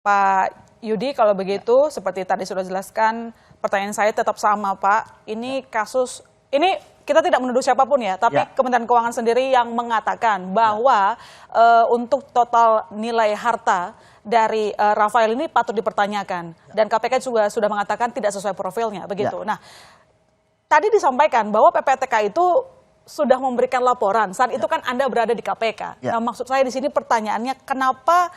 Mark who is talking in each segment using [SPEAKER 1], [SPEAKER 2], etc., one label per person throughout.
[SPEAKER 1] Pak Yudi, kalau begitu seperti tadi sudah jelaskan, pertanyaan saya tetap sama Pak. Ini kasus, ini kita tidak menuduh siapapun ya, tapi Kementerian Keuangan sendiri yang mengatakan bahwa untuk total nilai harta dari Rafael ini patut dipertanyakan. Dan KPK juga sudah mengatakan tidak sesuai profilnya, begitu. Nah, tadi disampaikan bahwa PPATK itu sudah memberikan laporan. Saat itu kan Anda berada di KPK. Nah, maksud saya di sini pertanyaannya, kenapa,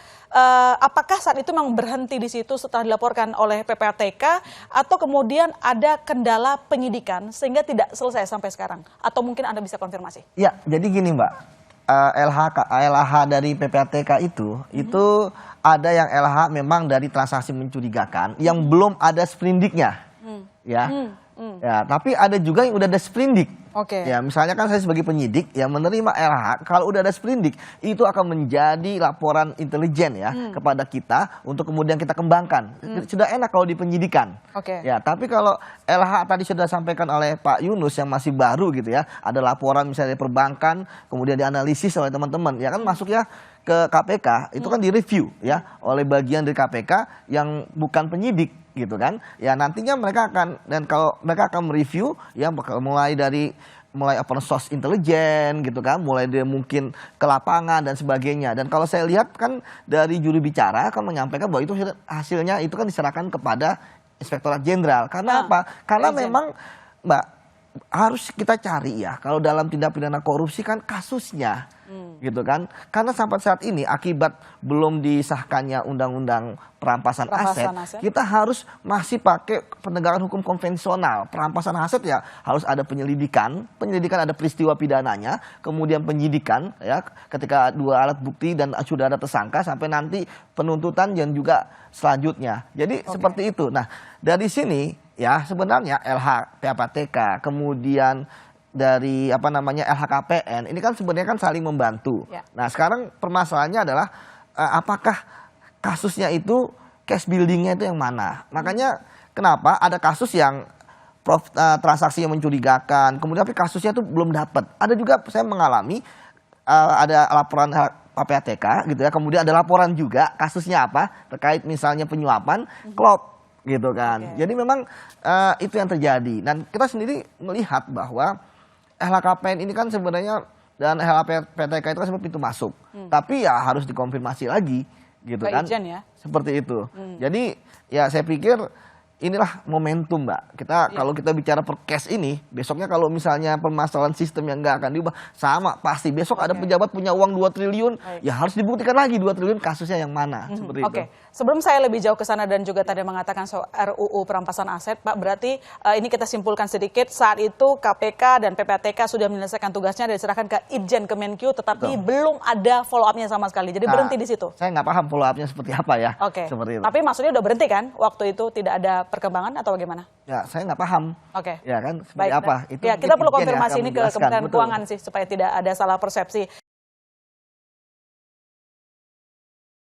[SPEAKER 1] apakah saat itu memang berhenti di situ setelah dilaporkan oleh PPATK, atau kemudian ada kendala penyidikan sehingga tidak selesai sampai sekarang? Atau mungkin Anda bisa konfirmasi?
[SPEAKER 2] Ya, jadi gini Mbak, LH dari PPATK itu ada yang LH memang dari transaksi mencurigakan yang belum ada sprindiknya, ya. Ya, tapi ada juga yang udah ada sprindik. Ya, misalnya kan saya sebagai penyidik yang menerima LH, kalau udah ada sprindik itu akan menjadi laporan intelijen ya kepada kita untuk kemudian kita kembangkan. Sudah enak kalau di penyidikan. Ya, tapi kalau LH tadi sudah sampaikan oleh Pak Yunus yang masih baru gitu ya, ada laporan misalnya dari perbankan, kemudian dianalisis oleh teman-teman, ya kan masuknya ke KPK, itu kan direview ya oleh bagian dari KPK yang bukan penyidik gitu kan. Ya nantinya mereka akan, dan kalau mereka akan mereview ya mulai open source intelijen gitu kan, mulai dari mungkin ke lapangan dan sebagainya. Dan kalau saya lihat kan dari juru bicara akan menyampaikan bahwa itu hasilnya itu kan diserahkan kepada Inspektorat Jenderal. Karena apa? Karena memang Mbak, harus kita cari ya, kalau dalam tindak pidana korupsi kan kasusnya gitu kan. Karena sampai saat ini akibat belum disahkannya undang-undang perampasan aset, kita harus masih pakai penegakan hukum konvensional. Perampasan aset ya harus ada penyelidikan ada peristiwa pidananya, kemudian penyidikan ya ketika dua alat bukti dan sudah ada tersangka sampai nanti penuntutan dan juga selanjutnya. Jadi seperti itu. Nah, dari sini ya sebenarnya LH PPATK kemudian dari LHKPN ini kan sebenarnya kan saling membantu. Nah, sekarang permasalahannya adalah apakah kasusnya itu cash buildingnya itu yang mana? Makanya kenapa ada kasus yang transaksi yang mencurigakan, kemudian tapi kasusnya itu belum dapat. Ada juga saya mengalami ada laporan PPATK gitu ya, kemudian ada laporan juga kasusnya apa terkait misalnya penyuapan klop gitu kan. Jadi memang itu yang terjadi. Dan kita sendiri melihat bahwa LHKPN ini kan sebenarnya dan LHPTK itu kan sebenarnya pintu masuk. Tapi ya harus dikonfirmasi lagi gitu kan. Seperti itu. Jadi ya saya pikir inilah momentum Mbak. Kalau kita bicara per case ini, besoknya kalau misalnya permasalahan sistem yang nggak akan diubah, sama pasti besok ada pejabat punya uang 2 triliun, ya harus dibuktikan lagi 2 triliun kasusnya yang mana. Seperti itu.
[SPEAKER 1] Sebelum saya lebih jauh ke sana dan juga tadi mengatakan soal RUU perampasan aset, Pak, berarti ini kita simpulkan sedikit, saat itu KPK dan PPATK sudah menyelesaikan tugasnya dan diserahkan ke Itjen Kemenkyu, tetapi belum ada follow up-nya sama sekali. Jadi berhenti di situ.
[SPEAKER 2] Saya nggak paham follow up-nya seperti apa ya. Seperti itu.
[SPEAKER 1] Tapi maksudnya udah berhenti kan? Waktu itu tidak ada perkembangan atau bagaimana?
[SPEAKER 2] Ya, saya nggak paham.
[SPEAKER 1] Ya
[SPEAKER 2] kan, seperti apa? Itu
[SPEAKER 1] ya, kita perlu konfirmasi ini ke Kementerian Keuangan sih supaya tidak ada salah persepsi.